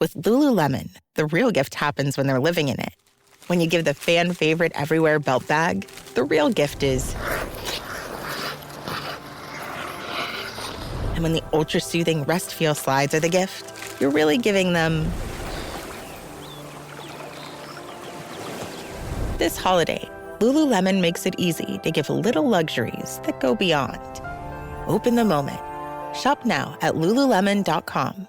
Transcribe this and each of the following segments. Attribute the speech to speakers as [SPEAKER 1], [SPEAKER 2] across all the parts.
[SPEAKER 1] With Lululemon, the real gift happens when they're living in it. When you give the fan favorite everywhere belt bag, the real gift is... And when the ultra-soothing Rest Feel slides are the gift, you're really giving them... This holiday, Lululemon makes it easy to give little luxuries that go beyond. Open the moment. Shop now at Lululemon.com.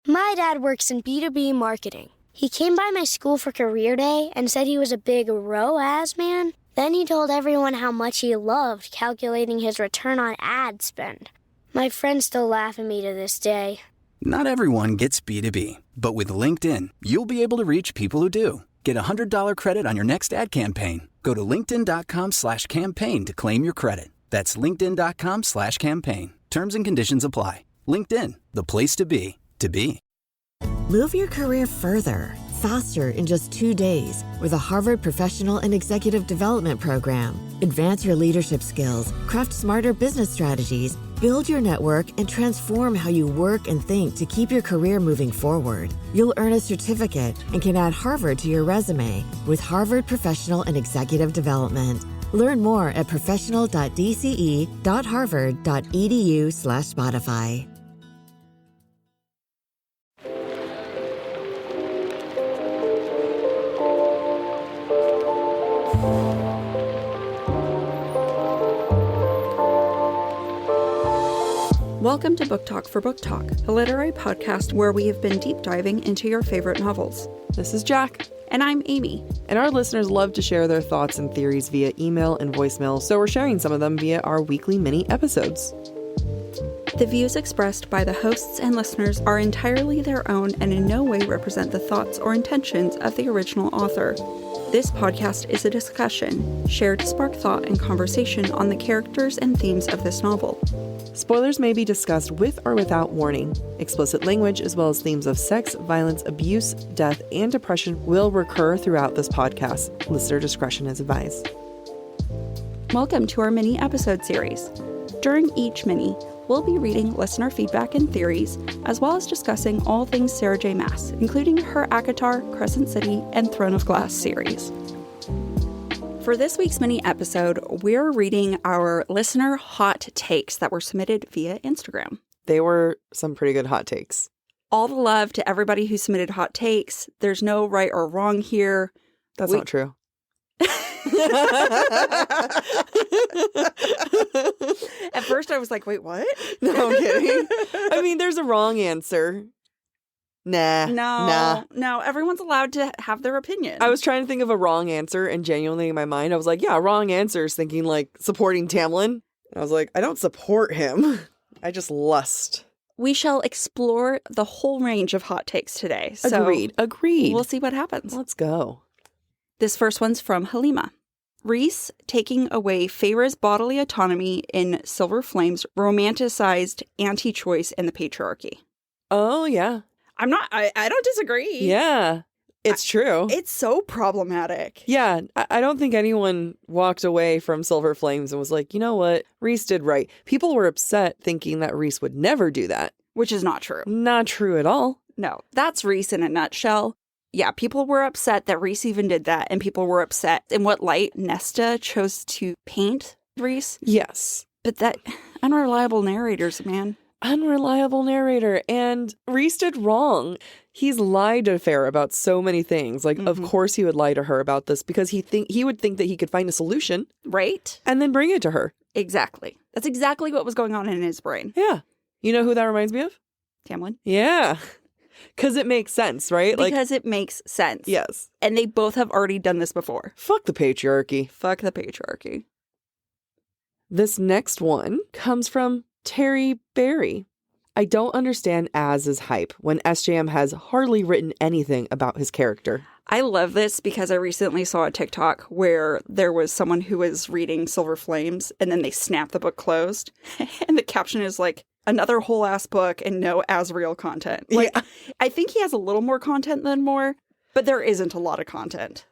[SPEAKER 2] My dad works in B2B marketing. He came by my school for career day and said he was a big ROAS man. Then he told everyone how much he loved calculating his return on ad spend. My friends still laugh at me to this day.
[SPEAKER 3] Not everyone gets B2B, but with LinkedIn, you'll be able to reach people who do. Get a $100 credit on your next ad campaign. Go to linkedin.com/campaign to claim your credit. That's linkedin.com/campaign. Terms and conditions apply. LinkedIn, the place to be, to be.
[SPEAKER 4] Move your career further, faster in just 2 days with a Harvard Professional and Executive Development Program. Advance your leadership skills, craft smarter business strategies, build your network, and transform how you work and think to keep your career moving forward. You'll earn a certificate and can add Harvard to your resume with Harvard Professional and Executive Development. Learn more at professional.dce.harvard.edu/Spotify.
[SPEAKER 5] Welcome to Book Talk for Book Talk, a literary podcast where we have been deep diving into your favorite novels.
[SPEAKER 6] This is Jac.
[SPEAKER 5] And I'm Amy.
[SPEAKER 6] And our listeners love to share their thoughts and theories via email and voicemail, so we're sharing some of them via our weekly mini episodes.
[SPEAKER 5] The views expressed by the hosts and listeners are entirely their own and in no way represent the thoughts or intentions of the original author. This podcast is a discussion, shared to spark thought and conversation on the characters and themes of this novel.
[SPEAKER 6] Spoilers may be discussed with or without warning. Explicit language, as well as themes of sex, violence, abuse, death, and depression will recur throughout this podcast. Listener discretion is advised.
[SPEAKER 5] Welcome to our mini episode series. During each mini, we'll be reading listener feedback and theories, as well as discussing all things Sarah J. Maas, including her ACOTAR, Crescent City, and Throne of Glass series. For this week's mini episode, we're reading our listener hot takes that were submitted via Instagram.
[SPEAKER 6] They were some pretty good hot takes.
[SPEAKER 5] All the love to everybody who submitted hot takes. There's no right or wrong here.
[SPEAKER 6] That's not true.
[SPEAKER 5] At first I was like, wait, what?
[SPEAKER 6] No, I'm kidding. I mean, there's a wrong answer. Nah.
[SPEAKER 5] No, everyone's allowed to have their opinion.
[SPEAKER 6] I was trying to think of a wrong answer, and genuinely in my mind, I was like, yeah, wrong answer is thinking like supporting Tamlin. I was like, I don't support him. I just lust.
[SPEAKER 5] We shall explore the whole range of hot takes today. So
[SPEAKER 6] Agreed.
[SPEAKER 5] We'll see what happens.
[SPEAKER 6] Let's go.
[SPEAKER 5] This first one's from Halima. Rhys taking away Feyre's bodily autonomy in Silver Flames romanticized anti-choice in the patriarchy.
[SPEAKER 6] Oh, yeah.
[SPEAKER 5] I don't disagree.
[SPEAKER 6] Yeah, it's true.
[SPEAKER 5] It's so problematic.
[SPEAKER 6] Yeah, I don't think anyone walked away from Silver Flames and was like, you know what? Rhys did right. People were upset thinking that Rhys would never do that.
[SPEAKER 5] Which is not true.
[SPEAKER 6] Not true at all.
[SPEAKER 5] No, that's Rhys in a nutshell. Yeah, people were upset that Rhys even did that, and people were upset in what light Nesta chose to paint Rhys.
[SPEAKER 6] Yes.
[SPEAKER 5] But that unreliable narrators, man.
[SPEAKER 6] Unreliable narrator. And Rhys did wrong. He's lied to Feyre about so many things. Like, of course he would lie to her about this because he would think that he could find a solution.
[SPEAKER 5] Right.
[SPEAKER 6] And then bring it to her.
[SPEAKER 5] Exactly. That's exactly what was going on in his brain.
[SPEAKER 6] Yeah. You know who that reminds me of?
[SPEAKER 5] Tamlin.
[SPEAKER 6] Yeah. Because it makes sense, right?
[SPEAKER 5] Because it makes sense.
[SPEAKER 6] Yes.
[SPEAKER 5] And they both have already done this before.
[SPEAKER 6] Fuck the patriarchy.
[SPEAKER 5] Fuck the patriarchy.
[SPEAKER 6] This next one comes from Terry Berry. I don't understand Az's hype when SJM has hardly written anything about his character.
[SPEAKER 5] I love this because I recently saw a TikTok where there was someone who was reading Silver Flames and then they snapped the book closed. And the caption is like, another whole ass book and no Asriel content. Like, yeah. I think he has a little more content than more, but there isn't a lot of content.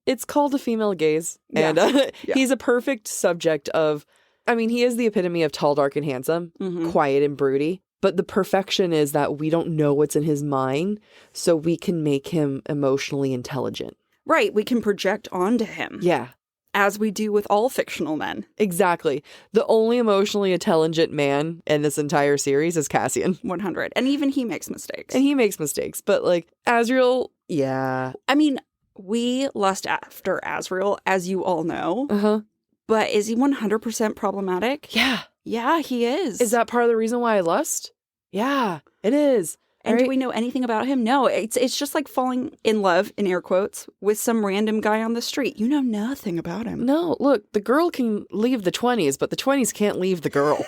[SPEAKER 6] It's called a female gaze. Yeah. And he's a perfect subject of, I mean, he is the epitome of tall, dark, and handsome, quiet and broody. But the perfection is that we don't know what's in his mind, so we can make him emotionally intelligent.
[SPEAKER 5] Right. We can project onto him.
[SPEAKER 6] Yeah.
[SPEAKER 5] As we do with all fictional men.
[SPEAKER 6] Exactly. The only emotionally intelligent man in this entire series is Cassian.
[SPEAKER 5] 100. And even he makes mistakes.
[SPEAKER 6] And he makes mistakes. But, like, Azriel, yeah.
[SPEAKER 5] I mean, we lust after Azriel, as you all know.
[SPEAKER 6] Uh-huh.
[SPEAKER 5] But is he 100% problematic?
[SPEAKER 6] Yeah.
[SPEAKER 5] Yeah, he is.
[SPEAKER 6] Is that part of the reason why I lust? Yeah, it is.
[SPEAKER 5] And
[SPEAKER 6] right?
[SPEAKER 5] do we know anything about him? No, it's just like falling in love, in air quotes, with some random guy on the street. You know nothing about him.
[SPEAKER 6] No, look, the girl can leave the 20s, but the 20s can't leave the girl.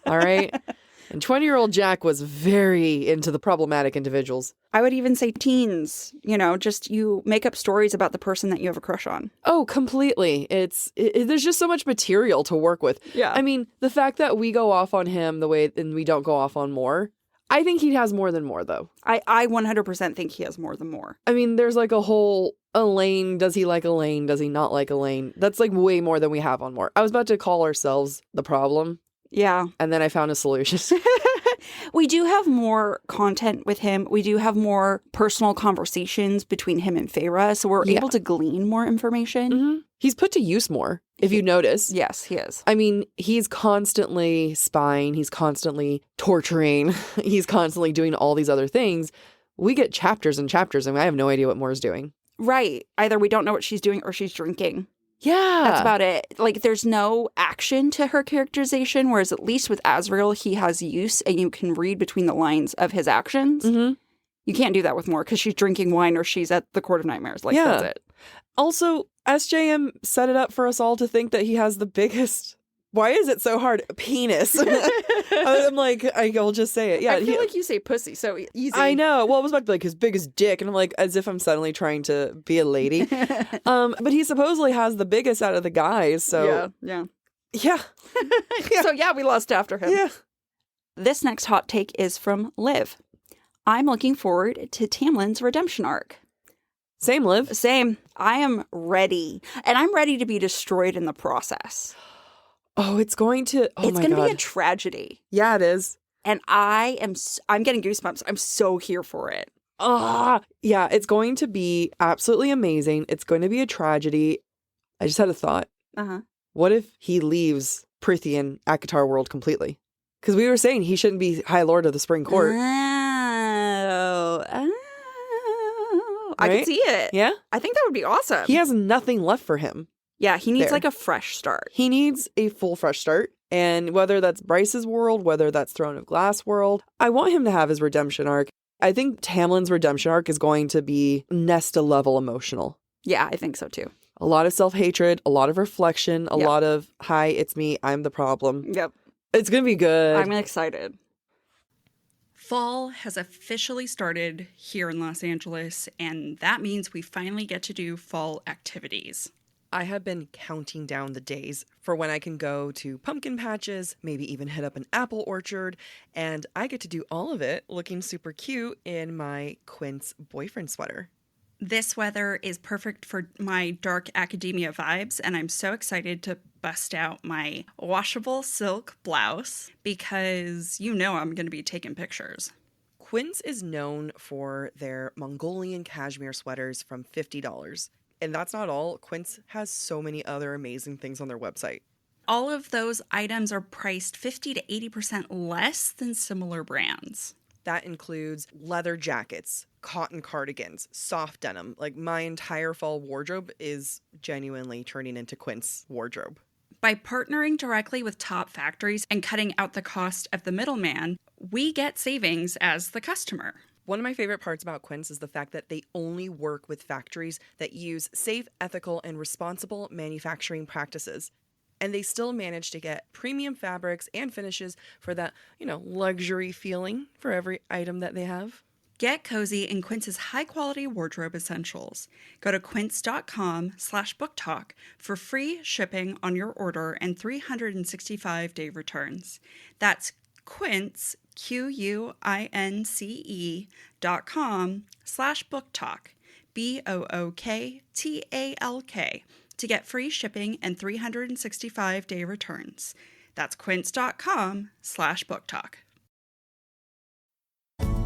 [SPEAKER 6] All right? And 20-year-old Jac was very into the problematic individuals.
[SPEAKER 5] I would even say teens, just you make up stories about the person that you have a crush on.
[SPEAKER 6] Oh, completely. There's just so much material to work with.
[SPEAKER 5] Yeah.
[SPEAKER 6] I mean, the fact that we go off on him the way and we don't go off on Moore, I think he has more than Moore, though.
[SPEAKER 5] I 100% think he has more than Moore.
[SPEAKER 6] I mean, there's like a whole Elaine. Does he like Elaine? Does he not like Elaine? That's like way more than we have on Moore. I was about to call ourselves the problem.
[SPEAKER 5] Yeah.
[SPEAKER 6] And then I found a solution.
[SPEAKER 5] We do have more content with him. We do have more personal conversations between him and Feyre, so we're able to glean more information.
[SPEAKER 6] Mm-hmm. He's put to use more, if you notice.
[SPEAKER 5] Yes, he is.
[SPEAKER 6] I mean, he's constantly spying. He's constantly torturing. He's constantly doing all these other things. We get chapters and chapters, and I have no idea what Moore's doing.
[SPEAKER 5] Right. Either we don't know what she's doing or she's drinking.
[SPEAKER 6] Yeah.
[SPEAKER 5] That's about it. Like, there's no action to her characterization, whereas at least with Azriel, he has use, and you can read between the lines of his actions.
[SPEAKER 6] Mm-hmm.
[SPEAKER 5] You can't do that with Moore, because she's drinking wine or she's at the Court of Nightmares. Like, that's it.
[SPEAKER 6] Also, SJM set it up for us all to think that he has the biggest... Why is it so hard? Penis. I'm like, I'll just say it. Yeah,
[SPEAKER 5] I feel like you say pussy so easy.
[SPEAKER 6] I know. Well, I was about to be like his biggest dick, and I'm like, as if I'm suddenly trying to be a lady. But he supposedly has the biggest out of the guys, so
[SPEAKER 5] yeah.
[SPEAKER 6] So
[SPEAKER 5] yeah, we lust after him.
[SPEAKER 6] Yeah.
[SPEAKER 5] This next hot take is from Liv. I'm looking forward to Tamlin's redemption arc.
[SPEAKER 6] Same, Liv.
[SPEAKER 5] Same. I am ready, and I'm ready to be destroyed in the process.
[SPEAKER 6] Oh, it's going to. Oh,
[SPEAKER 5] it's
[SPEAKER 6] my
[SPEAKER 5] going
[SPEAKER 6] God.
[SPEAKER 5] to be a tragedy.
[SPEAKER 6] Yeah, it is.
[SPEAKER 5] And I'm getting goosebumps. I'm so here for it.
[SPEAKER 6] Yeah, it's going to be absolutely amazing. It's going to be a tragedy. I just had a thought.
[SPEAKER 5] Uh-huh.
[SPEAKER 6] What if he leaves Prithian Akatar world completely? Because we were saying he shouldn't be High Lord of the Spring Court.
[SPEAKER 5] I can see it.
[SPEAKER 6] Yeah?
[SPEAKER 5] I think that would be awesome.
[SPEAKER 6] He has nothing left for him.
[SPEAKER 5] Yeah, he needs
[SPEAKER 6] there.
[SPEAKER 5] like a fresh start.
[SPEAKER 6] He needs a full fresh start. And whether that's Bryce's world, whether that's Throne of Glass world, I want him to have his redemption arc. I think Tamlin's redemption arc is going to be Nesta level emotional.
[SPEAKER 5] Yeah, I think so too.
[SPEAKER 6] A lot of self-hatred, a lot of reflection, a lot of, hi, it's me, I'm the problem.
[SPEAKER 5] Yep.
[SPEAKER 6] It's going to be good.
[SPEAKER 5] I'm excited.
[SPEAKER 7] Fall has officially started here in Los Angeles, and that means we finally get to do fall activities.
[SPEAKER 6] I have been counting down the days for when I can go to pumpkin patches, maybe even hit up an apple orchard, and I get to do all of it looking super cute in my Quince boyfriend sweater.
[SPEAKER 7] This weather is perfect for my dark academia vibes, and I'm so excited to bust out my washable silk blouse because I'm going to be taking pictures.
[SPEAKER 6] Quince is known for their Mongolian cashmere sweaters from $50. And that's not all. Quince has so many other amazing things on their website.
[SPEAKER 7] All of those items are priced 50 to 80% less than similar brands.
[SPEAKER 6] That includes leather jackets, cotton cardigans, soft denim. Like, my entire fall wardrobe is genuinely turning into Quince wardrobe.
[SPEAKER 7] By partnering directly with top factories and cutting out the cost of the middleman, we get savings as the customer.
[SPEAKER 6] One of my favorite parts about Quince is the fact that they only work with factories that use safe, ethical, and responsible manufacturing practices. And they still manage to get premium fabrics and finishes for that, luxury feeling for every item that they have.
[SPEAKER 7] Get cozy in Quince's high-quality wardrobe essentials. Go to quince.com/booktalk for free shipping on your order and 365-day returns. That's Quince, QUINCE.com/booktalk, BOOKTALK, to get free shipping and 365-day returns. That's quince.com/booktalk.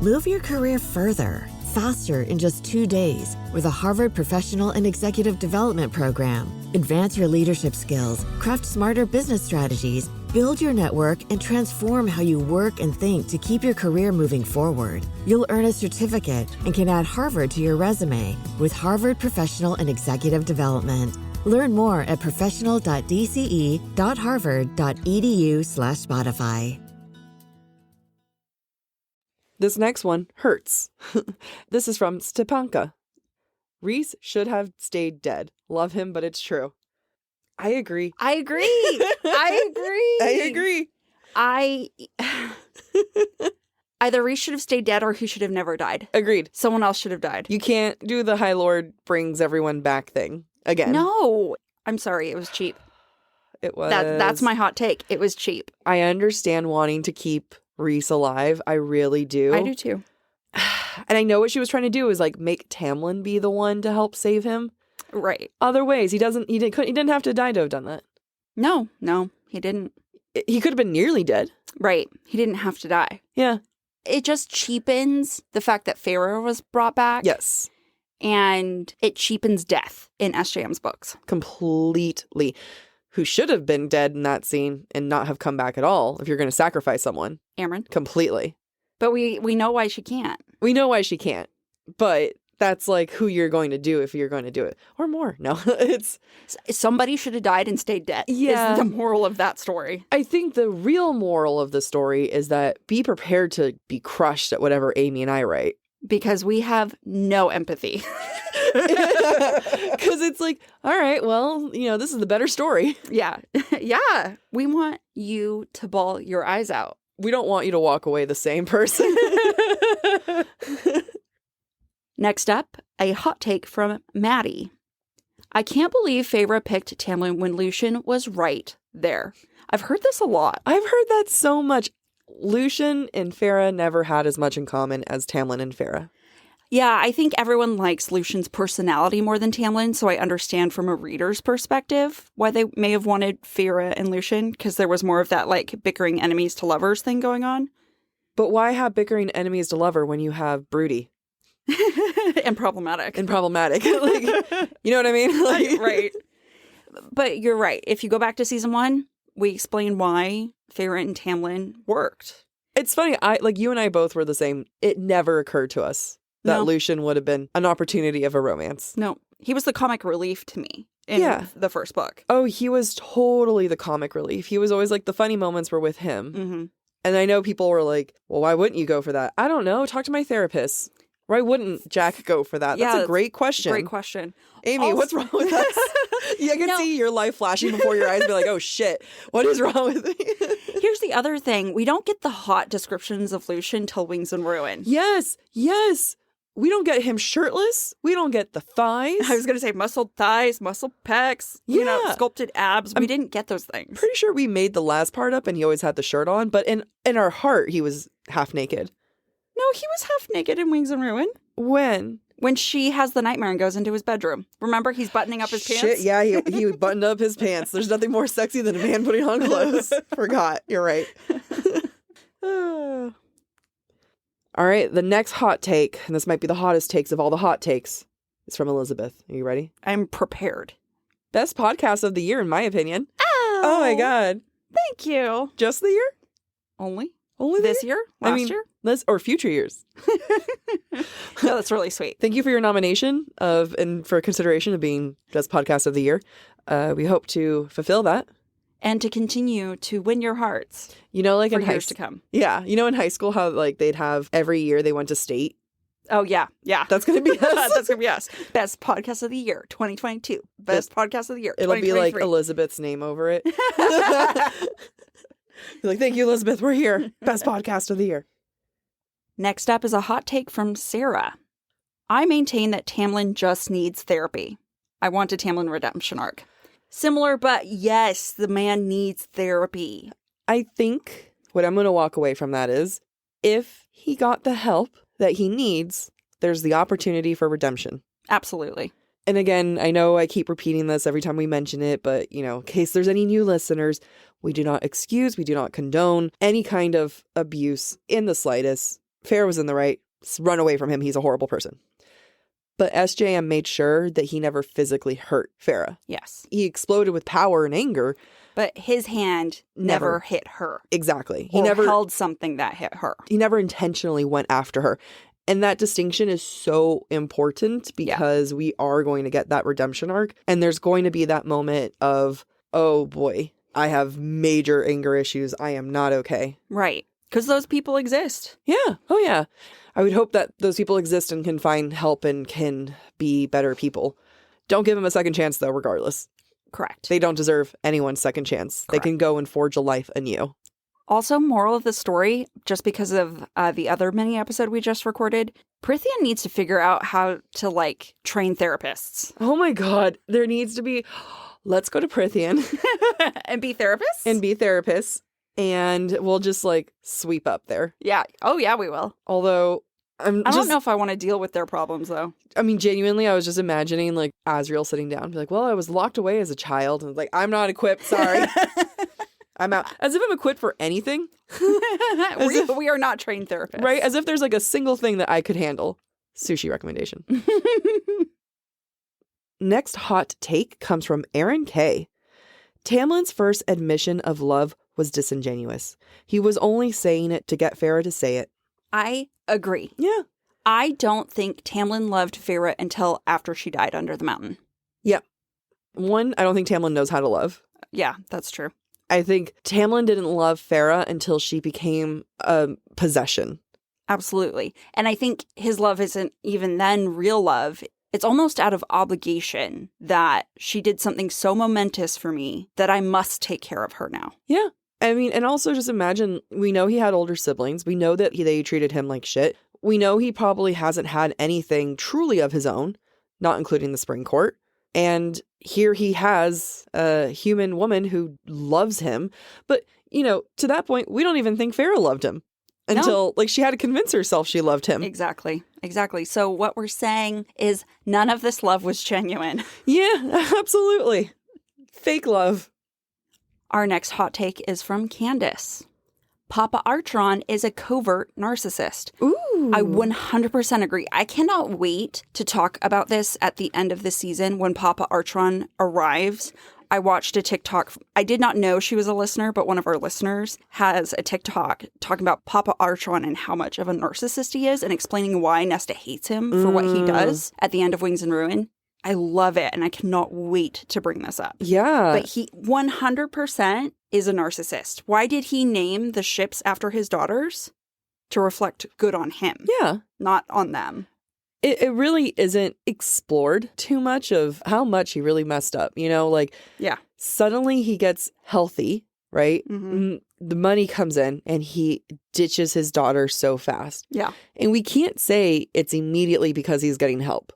[SPEAKER 4] Move your career further, faster in just 2 days with a Harvard Professional and Executive Development Program. Advance your leadership skills, craft smarter business strategies, build your network, and transform how you work and think to keep your career moving forward. You'll earn a certificate and can add Harvard to your resume with Harvard Professional and Executive Development. Learn more at professional.dce.harvard.edu/Spotify.
[SPEAKER 6] This next one hurts. This is from Stepanka. Reese should have stayed dead. Love him, but it's true. I agree.
[SPEAKER 5] I agree. I agree.
[SPEAKER 6] I agree.
[SPEAKER 5] Either Reese should have stayed dead or he should have never died.
[SPEAKER 6] Agreed.
[SPEAKER 5] Someone else should have died.
[SPEAKER 6] You can't do the High Lord brings everyone back thing again.
[SPEAKER 5] No. I'm sorry. It was cheap.
[SPEAKER 6] It was.
[SPEAKER 5] That's my hot take. It was cheap.
[SPEAKER 6] I understand wanting to keep Reese alive. I really do.
[SPEAKER 5] I do too.
[SPEAKER 6] And I know what she was trying to do is like make Tamlin be the one to help save him.
[SPEAKER 5] Right.
[SPEAKER 6] Other ways. He didn't have to die to have done that.
[SPEAKER 5] No, he didn't.
[SPEAKER 6] He could have been nearly dead.
[SPEAKER 5] Right. He didn't have to die.
[SPEAKER 6] Yeah.
[SPEAKER 5] It just cheapens the fact that Farrah was brought back.
[SPEAKER 6] Yes.
[SPEAKER 5] And it cheapens death in SJM's books.
[SPEAKER 6] Completely. Who should have been dead in that scene and not have come back at all if you're going to sacrifice someone.
[SPEAKER 5] Amren.
[SPEAKER 6] Completely.
[SPEAKER 5] But we know why she can't.
[SPEAKER 6] We know why she can't. But that's like who you're going to do if you're going to do it. Or more. No, it's...
[SPEAKER 5] Somebody should have died and stayed dead.
[SPEAKER 6] Yeah.
[SPEAKER 5] Is the moral of that story.
[SPEAKER 6] I think the real moral of the story is that be prepared to be crushed at whatever Amy and I write.
[SPEAKER 5] Because we have no empathy.
[SPEAKER 6] Because it's like, all right, well, this is the better story.
[SPEAKER 5] Yeah. Yeah. We want you to bawl your eyes out.
[SPEAKER 6] We don't want you to walk away the same person.
[SPEAKER 5] Next up, a hot take from Maddie. I can't believe Feyre picked Tamlin when Lucien was right there. I've heard this a lot.
[SPEAKER 6] I've heard that so much. Lucien and Farrah never had as much in common as Tamlin and Farrah.
[SPEAKER 5] Yeah, I think everyone likes Lucien's personality more than Tamlin, so I understand from a reader's perspective why they may have wanted Farrah and Lucien, because there was more of that, bickering enemies to lovers thing going on.
[SPEAKER 6] But why have bickering enemies to lover when you have broody?
[SPEAKER 5] And problematic.
[SPEAKER 6] You know what I mean?
[SPEAKER 5] Right. But you're right. If you go back to season 1, we explain why Farrah and Tamlin worked.
[SPEAKER 6] It's funny. You and I both were the same. It never occurred to us that Lucien would have been an opportunity of a romance.
[SPEAKER 5] No, he was the comic relief to me in the first book.
[SPEAKER 6] Oh, he was totally the comic relief. He was always the funny moments were with him.
[SPEAKER 5] Mm-hmm.
[SPEAKER 6] And I know people were like, well, why wouldn't you go for that? I don't know. Talk to my therapist. Why wouldn't Jac go for that? That's a great question.
[SPEAKER 5] Great question.
[SPEAKER 6] Amy,
[SPEAKER 5] also,
[SPEAKER 6] what's wrong with us? I can see your life flashing before your eyes and be like, oh shit, what is wrong with me?
[SPEAKER 5] Here's the other thing. We don't get the hot descriptions of Lucien till Wings and Ruin.
[SPEAKER 6] Yes. We don't get him shirtless. We don't get the thighs.
[SPEAKER 5] I was going to say muscled thighs, muscle pecs, sculpted abs. We didn't get those things.
[SPEAKER 6] Pretty sure we made the last part up and he always had the shirt on, but in our heart, he was half naked.
[SPEAKER 5] No, he was half naked in Wings and Ruin.
[SPEAKER 6] When?
[SPEAKER 5] When she has the nightmare and goes into his bedroom. Remember, he's buttoning up his pants?
[SPEAKER 6] Shit, yeah, he buttoned up his pants. There's nothing more sexy than a man putting on clothes. Forgot. You're right. All right, the next hot take, and this might be the hottest takes of all the hot takes, is from Elizabeth. Are you ready?
[SPEAKER 5] I'm prepared.
[SPEAKER 6] Best podcast of the year, in my opinion. Oh my God.
[SPEAKER 5] Thank you.
[SPEAKER 6] Just the year?
[SPEAKER 5] Only
[SPEAKER 6] this
[SPEAKER 5] year? Last year?
[SPEAKER 6] Or future years.
[SPEAKER 5] No, that's really sweet.
[SPEAKER 6] Thank you for your nomination and for consideration of being Best Podcast of the Year. We hope to fulfill that.
[SPEAKER 5] And to continue to win your hearts.
[SPEAKER 6] For
[SPEAKER 5] in years to come.
[SPEAKER 6] Yeah. In high school how they'd have every year they went to state.
[SPEAKER 5] Oh, yeah. Yeah.
[SPEAKER 6] That's going to be us.
[SPEAKER 5] That's going to be us. Best Podcast of the Year, 2022. Best Podcast of the Year, 2023.
[SPEAKER 6] It'll be Elizabeth's name over it. You're thank you, Elizabeth. We're here. Best Podcast of the Year.
[SPEAKER 5] Next up is a hot take from Sarah. I maintain that Tamlin just needs therapy. I want a Tamlin redemption arc. Similar, but yes, the man needs therapy.
[SPEAKER 6] I think what I'm going to walk away from that is if he got the help that he needs, there's the opportunity for redemption.
[SPEAKER 5] Absolutely.
[SPEAKER 6] And again, I know I keep repeating this every time we mention it, but, in case there's any new listeners, we do not excuse, we do not condone any kind of abuse in the slightest
[SPEAKER 8] Farrah was in the right. Run away from him. He's a horrible person. But SJM made sure that he never physically hurt Farrah.
[SPEAKER 5] Yes.
[SPEAKER 8] He exploded with power and anger.
[SPEAKER 5] But his hand never hit her.
[SPEAKER 8] Exactly.
[SPEAKER 5] He never held something that hit her.
[SPEAKER 8] He never intentionally went after her. And that distinction is so important because we are going to get that redemption arc. And there's going to be that moment of, oh boy, I have major anger issues. I am not okay.
[SPEAKER 5] Right. Because those people exist.
[SPEAKER 8] Yeah. Oh, yeah. I would hope that those people exist and can find help and can be better people. Don't give them a second chance, though, regardless.
[SPEAKER 5] Correct.
[SPEAKER 8] They don't deserve anyone's second chance. Correct. They can go and forge a life anew.
[SPEAKER 5] Also, moral of the story, just because of the other mini episode we just recorded, Prithian needs to figure out how to, like, train therapists.
[SPEAKER 8] Oh my God. There needs to be... Let's go to Prithian.
[SPEAKER 5] And be therapists?
[SPEAKER 8] And be therapists. And we'll just, like, sweep up there.
[SPEAKER 5] Yeah. Oh, yeah, we will.
[SPEAKER 8] Although, I don't
[SPEAKER 5] know if I want to deal with their problems, though.
[SPEAKER 8] I mean, genuinely, I was just imagining, like, Azriel sitting down. Be like, well, I was locked away as a child. And like, I'm not equipped, sorry. I'm out. As if I'm equipped for anything.
[SPEAKER 5] We are not trained therapists.
[SPEAKER 8] Right? As if there's, like, a single thing that I could handle. Sushi recommendation. Next hot take comes from Aaron K. Tamlin's first admission of love was disingenuous. He was only saying it to get Farrah to say it.
[SPEAKER 5] I agree.
[SPEAKER 8] Yeah.
[SPEAKER 5] I don't think Tamlin loved Farrah until after she died under the mountain.
[SPEAKER 8] Yeah. One, I don't think Tamlin knows how to love.
[SPEAKER 5] Yeah, that's true.
[SPEAKER 8] I think Tamlin didn't love Farrah until she became a possession.
[SPEAKER 5] Absolutely. And I think his love isn't even then real love. It's almost out of obligation that she did something so momentous for me that I must take care of her now.
[SPEAKER 8] Yeah. I mean, and also just imagine, we know he had older siblings. We know that they treated him like shit. We know he probably hasn't had anything truly of his own, not including the Spring Court. And here he has a human woman who loves him. But, you know, to that point, we don't even think Farrah loved him until, like, she had to convince herself she loved him.
[SPEAKER 5] Exactly. Exactly. So what we're saying is none of this love was genuine.
[SPEAKER 8] Yeah, absolutely. Fake love.
[SPEAKER 5] Our next hot take is from Candace. Papa Artron is a covert narcissist.
[SPEAKER 8] Ooh.
[SPEAKER 5] I 100% agree. I cannot wait to talk about this at the end of the season when Papa Artron arrives. I watched a TikTok. I did not know she was a listener, but one of our listeners has a TikTok talking about Papa Artron and how much of a narcissist he is and explaining why Nesta hates him for what he does at the end of Wings and Ruin. I love it, and I cannot wait to bring this up.
[SPEAKER 8] Yeah.
[SPEAKER 5] But he 100% is a narcissist. Why did he name the ships after his daughters? To reflect good on him.
[SPEAKER 8] Yeah.
[SPEAKER 5] Not on them.
[SPEAKER 8] It really isn't explored too much of how much he really messed up. You know, like,
[SPEAKER 5] yeah.
[SPEAKER 8] Suddenly he gets healthy, right?
[SPEAKER 5] Mm-hmm.
[SPEAKER 8] The money comes in and he ditches his daughter so fast.
[SPEAKER 5] Yeah.
[SPEAKER 8] And we can't say it's immediately because he's getting help.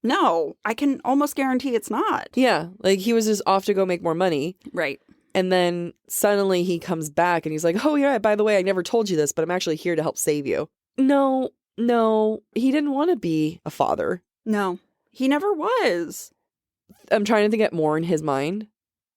[SPEAKER 5] No, I can almost guarantee it's not.
[SPEAKER 8] Yeah, like he was just off to go make more money.
[SPEAKER 5] Right.
[SPEAKER 8] And then suddenly he comes back and he's like, oh yeah, by the way, I never told you this, but I'm actually here to help save you. No, he didn't want to be a father.
[SPEAKER 5] No, he never was.
[SPEAKER 8] I'm trying to think it more in his mind.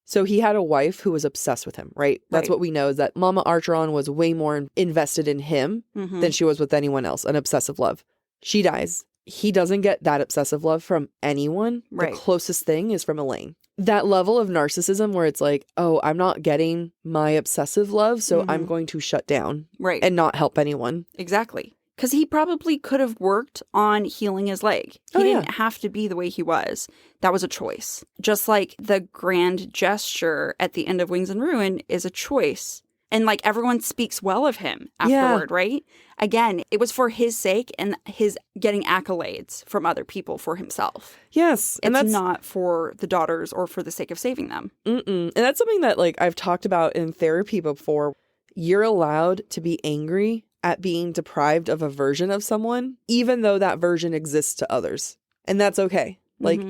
[SPEAKER 8] So he had a wife who was obsessed with him, right? That's what we know, is that Mama Archeron was way more invested in him than she was with anyone else, an obsessive love. She dies. He doesn't get that obsessive love from anyone.
[SPEAKER 5] Right.
[SPEAKER 8] The closest thing is from Elaine. That level of narcissism where it's like, oh, I'm not getting my obsessive love, so I'm going to shut down.
[SPEAKER 5] Right.
[SPEAKER 8] And not help anyone.
[SPEAKER 5] Exactly. Because he probably could have worked on healing his leg. He didn't have to be the way he was. That was a choice. Just like the grand gesture at the end of Wings and Ruin is a choice. And like everyone speaks well of him afterward, right? Again, it was for his sake and his getting accolades from other people for himself.
[SPEAKER 8] Yes.
[SPEAKER 5] And it's not for the daughters or for the sake of saving them.
[SPEAKER 8] And that's something that like I've talked about in therapy before. You're allowed to be angry at being deprived of a version of someone, even though that version exists to others. And that's okay. Like,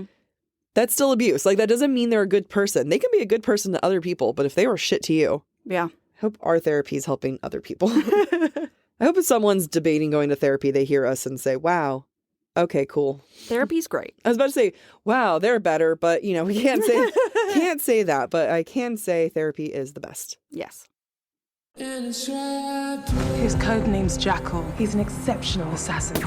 [SPEAKER 8] that's still abuse. Like, that doesn't mean they're a good person. They can be a good person to other people, but if they were shit to you.
[SPEAKER 5] Yeah.
[SPEAKER 8] I hope our therapy is helping other people. I hope if someone's debating going to therapy, they hear us and say, wow, okay, cool.
[SPEAKER 5] Therapy's great.
[SPEAKER 8] I was about to say, wow, they're better, but you know, we can't say that, but I can say therapy is the best.
[SPEAKER 5] Yes.
[SPEAKER 9] His code name's Jackal. He's an exceptional assassin.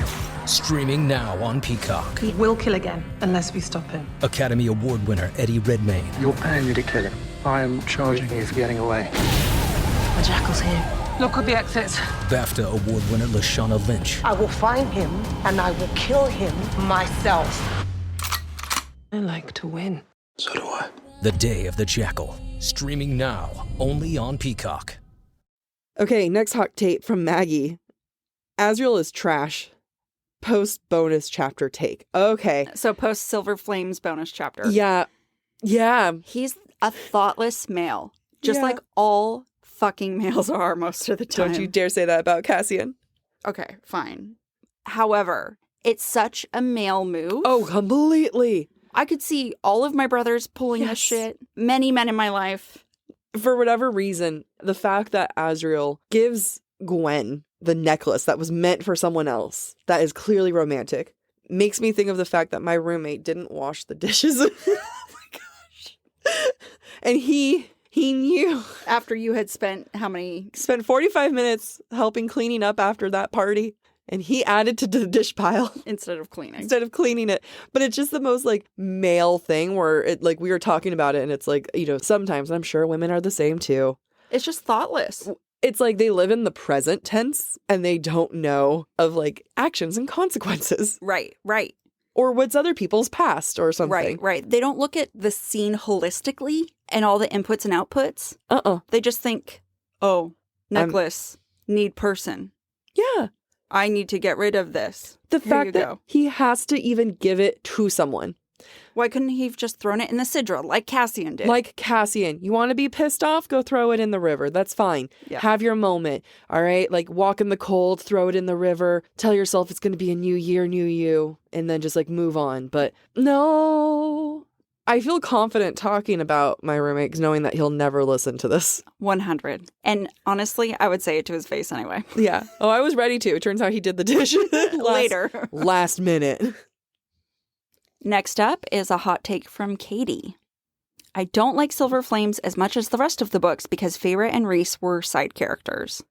[SPEAKER 10] Streaming now on Peacock.
[SPEAKER 9] He will kill again, unless we stop him.
[SPEAKER 10] Academy Award winner Eddie Redmayne.
[SPEAKER 11] You're paying me to kill him. I am charging you for getting away.
[SPEAKER 9] The Jackal's here. Look at the exits.
[SPEAKER 10] BAFTA Award winner Lashana Lynch.
[SPEAKER 9] I will find him, and I will kill him myself. I like to win.
[SPEAKER 11] So do I.
[SPEAKER 10] The Day of the Jackal. Streaming now, only on Peacock.
[SPEAKER 8] Okay, next hot take from Maggie. Azriel is trash. Post bonus chapter take. Okay.
[SPEAKER 5] So post Silver Flames bonus chapter.
[SPEAKER 8] Yeah. Yeah.
[SPEAKER 5] He's a thoughtless male. Just like all fucking males are most of the time.
[SPEAKER 8] Don't you dare say that about Cassian.
[SPEAKER 5] Okay, fine. However, it's such a male move.
[SPEAKER 8] Oh, completely.
[SPEAKER 5] I could see all of my brothers pulling this shit. Many men in my life.
[SPEAKER 8] For whatever reason, the fact that Azriel gives Gwen the necklace that was meant for someone else, that is clearly romantic, makes me think of the fact that my roommate didn't wash the dishes. Oh my gosh. And he knew.
[SPEAKER 5] After you had spent how many?
[SPEAKER 8] Spent 45 minutes helping cleaning up after that party. And he added to the dish pile.
[SPEAKER 5] Instead of cleaning
[SPEAKER 8] it. But it's just the most like male thing where it like we were talking about it and it's like, you know, sometimes I'm sure women are the same too.
[SPEAKER 5] It's just thoughtless.
[SPEAKER 8] It's like they live in the present tense and they don't know of like actions and consequences.
[SPEAKER 5] Right.
[SPEAKER 8] Or what's other people's past or something.
[SPEAKER 5] Right. They don't look at the scene holistically and all the inputs and outputs. They just think, oh, necklace, need person.
[SPEAKER 8] Yeah.
[SPEAKER 5] I need to get rid of this.
[SPEAKER 8] The fact that he has to even give it to someone.
[SPEAKER 5] Why couldn't he have just thrown it in the Sidra like Cassian did?
[SPEAKER 8] Like Cassian. You want to be pissed off? Go throw it in the river. That's fine. Yeah. Have your moment. All right? Like walk in the cold, throw it in the river. Tell yourself it's going to be a new year, new you. And then just like move on. But no. I feel confident talking about my roommate knowing that he'll never listen to this.
[SPEAKER 5] 100. And honestly, I would say it to his face anyway.
[SPEAKER 8] Yeah. Oh, I was ready to. It turns out he did the dish
[SPEAKER 5] later.
[SPEAKER 8] Last minute.
[SPEAKER 5] Next up is a hot take from Katie. I don't like Silver Flames as much as the rest of the books because Feyre and Rhys were side characters.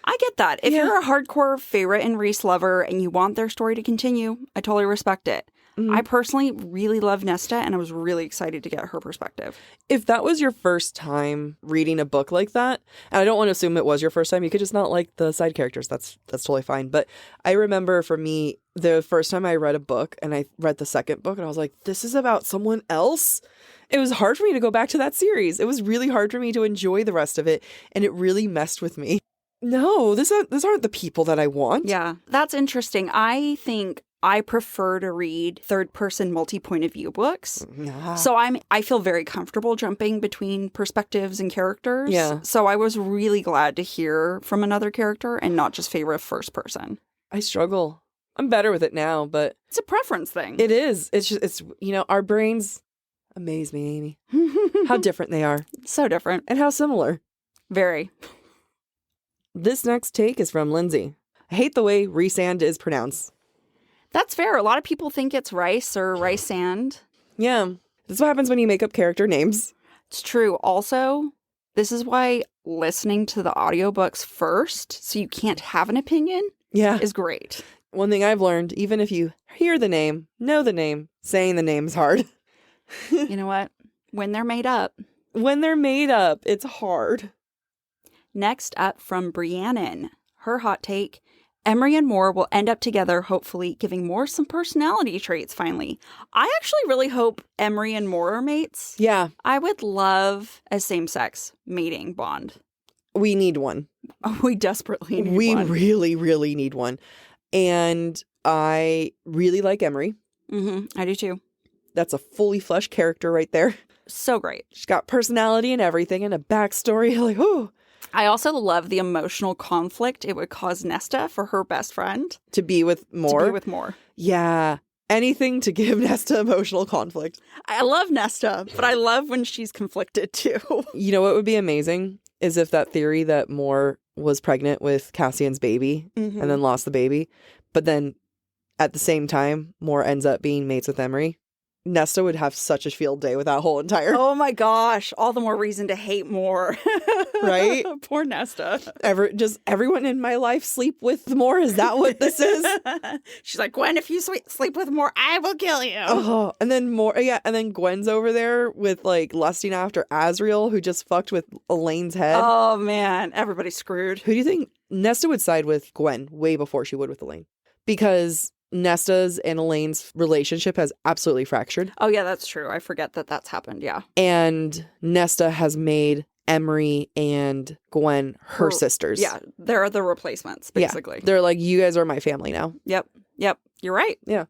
[SPEAKER 5] I get that. If you're a hardcore Feyre and Rhys lover and you want their story to continue, I totally respect it. I personally really love Nesta, and I was really excited to get her perspective.
[SPEAKER 8] If that was your first time reading a book like that, and I don't want to assume it was your first time, you could just not like the side characters. That's totally fine. But I remember for me, the first time I read a book, and I read the second book, and I was like, this is about someone else? It was hard for me to go back to that series. It was really hard for me to enjoy the rest of it, and it really messed with me. No, these aren't the people that I want.
[SPEAKER 5] Yeah, that's interesting. I think I prefer to read third-person multi-point of view books. So I feel very comfortable jumping between perspectives and characters.
[SPEAKER 8] Yeah.
[SPEAKER 5] So I was really glad to hear from another character and not just favor a first person.
[SPEAKER 8] I struggle. I'm better with it now, but
[SPEAKER 5] it's a preference thing.
[SPEAKER 8] It is. It's you know, our brains amaze me, Amy. How different they are.
[SPEAKER 5] So different.
[SPEAKER 8] And how similar.
[SPEAKER 5] Very.
[SPEAKER 8] This next take is from Lindsay. I hate the way Rhysand is pronounced.
[SPEAKER 5] That's fair. A lot of people think it's rice or rice-and.
[SPEAKER 8] Yeah. This is what happens when you make up character names.
[SPEAKER 5] It's true. Also, this is why listening to the audiobooks first, so you can't have an opinion, is great.
[SPEAKER 8] One thing I've learned, even if you hear the name, know the name, saying the name's hard.
[SPEAKER 5] You know what? When they're made up.
[SPEAKER 8] When they're made up, it's hard.
[SPEAKER 5] Next up from Briannon. Her hot take: Emery and Moore will end up together, hopefully giving Moore some personality traits finally. I actually really hope Emery and Moore are mates.
[SPEAKER 8] Yeah.
[SPEAKER 5] I would love a same-sex mating bond.
[SPEAKER 8] We need one.
[SPEAKER 5] We desperately need
[SPEAKER 8] one.
[SPEAKER 5] We
[SPEAKER 8] really, really need one. And I really like Emery.
[SPEAKER 5] I do too.
[SPEAKER 8] That's a fully fleshed character right there.
[SPEAKER 5] So great.
[SPEAKER 8] She's got personality and everything and a backstory. Like, oh.
[SPEAKER 5] I also love the emotional conflict it would cause Nesta for her best friend.
[SPEAKER 8] To be with Moore? Yeah. Anything to give Nesta emotional conflict.
[SPEAKER 5] I love Nesta, but I love when she's conflicted too.
[SPEAKER 8] You know what would be amazing is if that theory that Moore was pregnant with Cassian's baby and then lost the baby, but then at the same time, Moore ends up being mates with Emery. Nesta would have such a field day with that whole entire...
[SPEAKER 5] Oh my gosh. All the more reason to hate more.
[SPEAKER 8] Right?
[SPEAKER 5] Poor Nesta.
[SPEAKER 8] Everyone in my life sleep with more? Is that what this is?
[SPEAKER 5] She's like, Gwen, if you sleep with more, I will kill you.
[SPEAKER 8] Oh, and then more. Yeah, and then Gwen's over there with like lusting after Azriel, who just fucked with Elaine's head.
[SPEAKER 5] Oh man, everybody's screwed.
[SPEAKER 8] Who do you think? Nesta would side with Gwen way before she would with Elaine. Because Nesta's and Elaine's relationship has absolutely fractured.
[SPEAKER 5] Oh yeah, that's true. I forget that that's happened, yeah.
[SPEAKER 8] And Nesta has made Emery and Gwen her sisters.
[SPEAKER 5] Yeah, they're the replacements, basically.
[SPEAKER 8] Yeah. They're like, you guys are my family now.
[SPEAKER 5] Yep. You're right.
[SPEAKER 8] Yeah.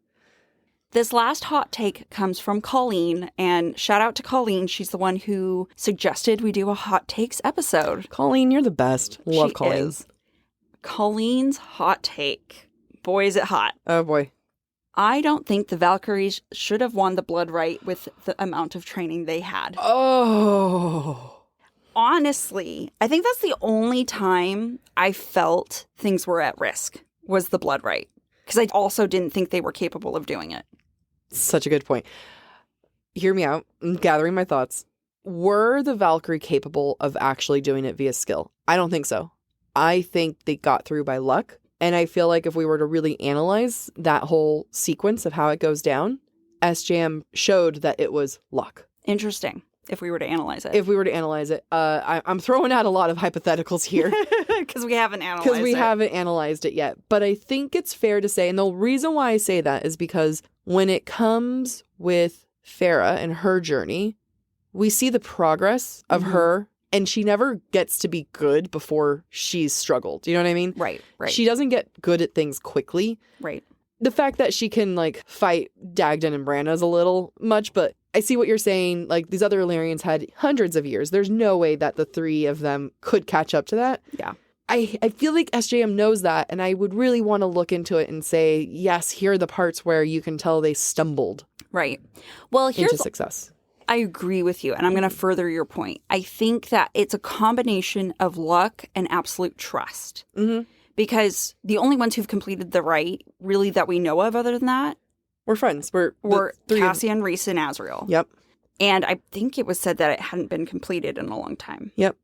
[SPEAKER 5] This last hot take comes from Colleen, and shout out to Colleen. She's the one who suggested we do a hot takes episode.
[SPEAKER 8] Colleen, you're the best. Love Colleen.
[SPEAKER 5] Is. Colleen's hot take. Boy, is it hot.
[SPEAKER 8] Oh, boy.
[SPEAKER 5] I don't think the Valkyries should have won the blood right with the amount of training they had.
[SPEAKER 8] Oh.
[SPEAKER 5] Honestly, I think that's the only time I felt things were at risk was the blood right. Because I also didn't think they were capable of doing it.
[SPEAKER 8] Such a good point. Hear me out. I'm gathering my thoughts. Were the Valkyrie capable of actually doing it via skill? I don't think so. I think they got through by luck. And I feel like if we were to really analyze that whole sequence of how it goes down, SJM showed that it was luck.
[SPEAKER 5] Interesting. If we were to analyze it.
[SPEAKER 8] If we were to analyze it. I'm throwing out a lot of hypotheticals here.
[SPEAKER 5] Because we haven't analyzed it.
[SPEAKER 8] Because we haven't analyzed it yet. But I think it's fair to say, and the reason why I say that is because when it comes with Farah and her journey, we see the progress of her. And she never gets to be good before she's struggled. You know what I mean?
[SPEAKER 5] Right.
[SPEAKER 8] She doesn't get good at things quickly.
[SPEAKER 5] Right.
[SPEAKER 8] The fact that she can, like, fight Dagden and Branna's a little much, but I see what you're saying. Like, these other Illyrians had hundreds of years. There's no way that the three of them could catch up to that.
[SPEAKER 5] Yeah.
[SPEAKER 8] I feel like SJM knows that, and I would really want to look into it and say, yes, here are the parts where you can tell they stumbled.
[SPEAKER 5] Right. Well, here's
[SPEAKER 8] into success.
[SPEAKER 5] I agree with you, and I'm going to further your point. I think that it's a combination of luck and absolute trust.
[SPEAKER 8] Mm-hmm.
[SPEAKER 5] Because the only ones who've completed the rite, really, that we know of other than that,
[SPEAKER 8] we're friends. We're
[SPEAKER 5] Cassian, Rhys, and Azriel.
[SPEAKER 8] Yep.
[SPEAKER 5] And I think it was said that it hadn't been completed in a long time.
[SPEAKER 8] Yep.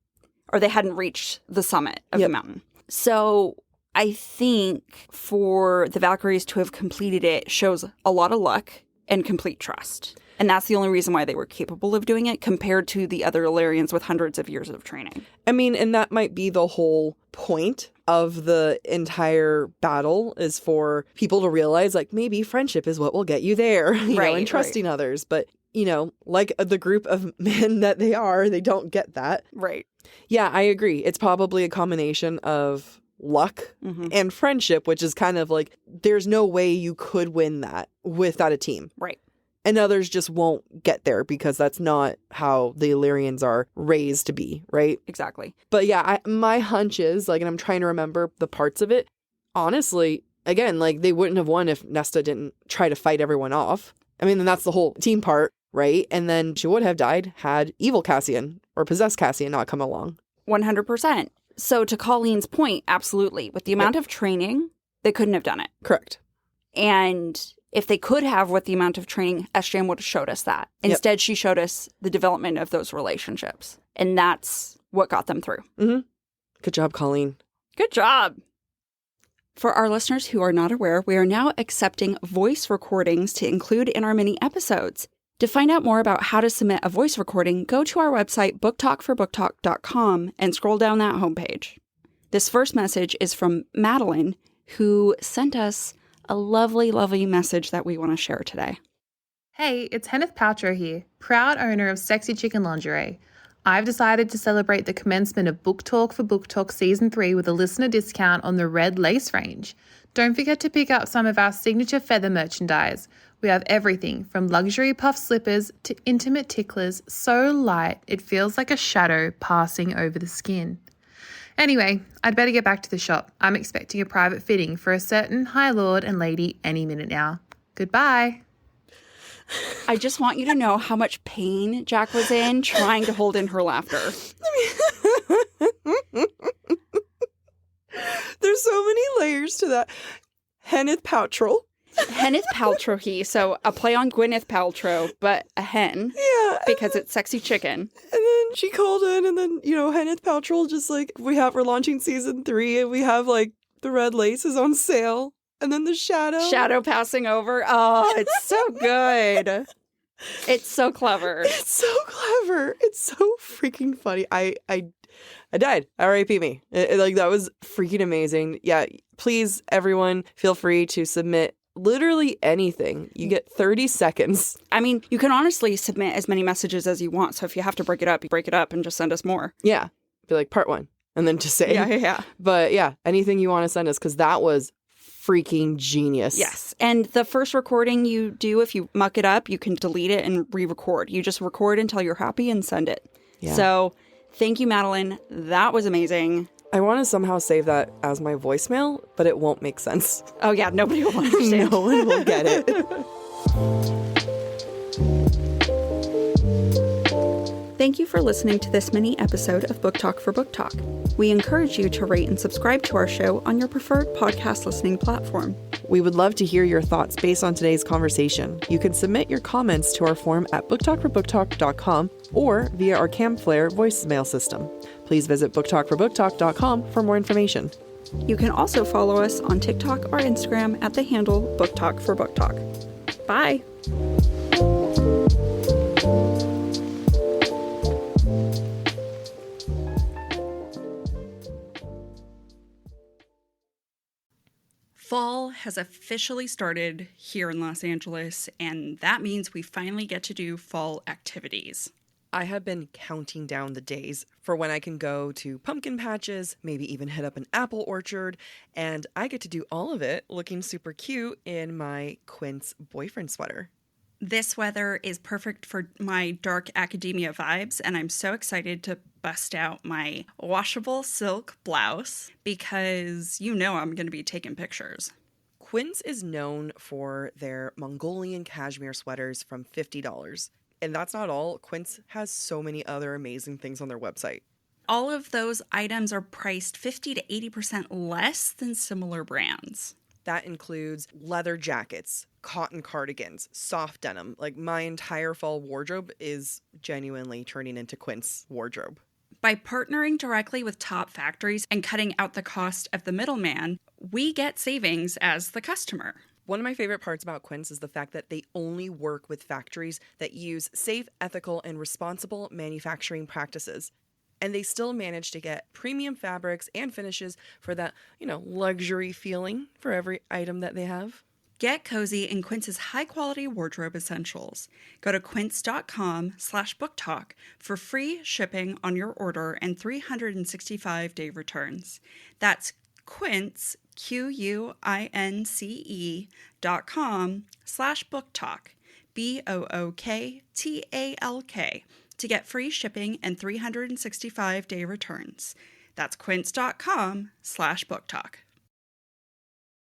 [SPEAKER 5] Or they hadn't reached the summit of the mountain. So I think for the Valkyries to have completed it shows a lot of luck and complete trust. And that's the only reason why they were capable of doing it compared to the other Illyrians with hundreds of years of training.
[SPEAKER 8] I mean, and that might be the whole point of the entire battle is for people to realize, like, maybe friendship is what will get you there, you know, and trusting others. But, you know, like the group of men that they are, they don't get that.
[SPEAKER 5] Right.
[SPEAKER 8] Yeah, I agree. It's probably a combination of luck and friendship, which is kind of like, there's no way you could win that without a team.
[SPEAKER 5] Right.
[SPEAKER 8] And others just won't get there because that's not how the Illyrians are raised to be, right?
[SPEAKER 5] Exactly.
[SPEAKER 8] But yeah, my hunch is, like, and I'm trying to remember the parts of it. Honestly, again, like, they wouldn't have won if Nesta didn't try to fight everyone off. I mean, and that's the whole team part, right? And then she would have died had evil Cassian or possessed Cassian not come along.
[SPEAKER 5] 100%. So to Colleen's point, absolutely. With the amount of training, they couldn't have done it.
[SPEAKER 8] Correct.
[SPEAKER 5] And if they could have with the amount of training, SJM would have showed us that. Instead, she showed us the development of those relationships. And that's what got them through.
[SPEAKER 8] Mm-hmm. Good job, Colleen.
[SPEAKER 5] Good job. For our listeners who are not aware, we are now accepting voice recordings to include in our mini episodes. To find out more about how to submit a voice recording, go to our website, booktalkforbooktalk.com, and scroll down that homepage. This first message is from Madeline, who sent us a lovely, lovely message that we want to share today.
[SPEAKER 12] Hey, it's Henneth Paltrow here, proud owner of Sexy Chicken Lingerie. I've decided to celebrate the commencement of Book Talk for Book Talk Season 3 with a listener discount on the red lace range. Don't forget to pick up some of our signature feather merchandise. We have everything from luxury puff slippers to intimate ticklers so light it feels like a shadow passing over the skin. Anyway, I'd better get back to the shop. I'm expecting a private fitting for a certain High Lord and Lady any minute now. Goodbye.
[SPEAKER 5] I just want you to know how much pain Jac was in trying to hold in her laughter.
[SPEAKER 8] There's so many layers to that. Henneth Paltrow,
[SPEAKER 5] Gwyneth Paltrow so a play on Gwyneth Paltrow, but a hen.
[SPEAKER 8] Yeah.
[SPEAKER 5] Because it's sexy chicken.
[SPEAKER 8] And then she called in, and then, Gwyneth Paltrow just like, we're launching season 3, and we have like the red laces on sale. And then the shadow
[SPEAKER 5] passing over. Oh, it's so good. It's so clever.
[SPEAKER 8] It's so clever. It's so freaking funny. I died. R.I.P. me. That was freaking amazing. Yeah, please, everyone, feel free to submit literally anything. You get 30 seconds.
[SPEAKER 5] I mean, you can honestly submit as many messages as you want. So if you have to break it up and just send us more.
[SPEAKER 8] Yeah. Be like, part 1. And then just say.
[SPEAKER 5] Yeah.
[SPEAKER 8] But yeah, anything you want to send us, because that was freaking genius.
[SPEAKER 5] Yes. And the first recording you do, if you muck it up, you can delete it and re-record. You just record until you're happy and send it. Yeah. So thank you, Madeline. That was amazing.
[SPEAKER 8] I want to somehow save that as my voicemail, but it won't make sense.
[SPEAKER 5] Oh, yeah. Nobody will understand.
[SPEAKER 8] No one will get it.
[SPEAKER 5] Thank you for listening to this mini episode of Book Talk for Book Talk. We encourage you to rate and subscribe to our show on your preferred podcast listening platform.
[SPEAKER 8] We would love to hear your thoughts based on today's conversation. You can submit your comments to our form at booktalkforbooktalk.com or via our Camflare voicemail system. Please visit booktalkforbooktalk.com for more information.
[SPEAKER 5] You can also follow us on TikTok or Instagram at the handle Book Talk for Book Talk. Bye!
[SPEAKER 7] Fall has officially started here in Los Angeles, and that means we finally get to do fall activities.
[SPEAKER 6] I have been counting down the days for when I can go to pumpkin patches, maybe even hit up an apple orchard, and I get to do all of it looking super cute in my Quince boyfriend sweater.
[SPEAKER 7] This weather is perfect for my dark academia vibes, and I'm so excited to bust out my washable silk blouse because I'm going to be taking pictures.
[SPEAKER 6] Quince is known for their Mongolian cashmere sweaters from $50. And that's not all. Quince has so many other amazing things on their website.
[SPEAKER 7] All of those items are priced 50 to 80% less than similar brands.
[SPEAKER 6] That includes leather jackets, cotton cardigans, soft denim. Like, my entire fall wardrobe is genuinely turning into Quince wardrobe.
[SPEAKER 7] By partnering directly with top factories and cutting out the cost of the middleman, we get savings as the customer.
[SPEAKER 6] One of my favorite parts about Quince is the fact that they only work with factories that use safe, ethical, and responsible manufacturing practices. And they still manage to get premium fabrics and finishes for that, luxury feeling for every item that they have.
[SPEAKER 7] Get cozy in Quince's high-quality wardrobe essentials. Go to quince.com/booktalk for free shipping on your order and 365-day returns. That's Quince, QUINCE.com/booktalk, BOOKTALK, to get free shipping and 365-day returns. That's quince.com/booktalk.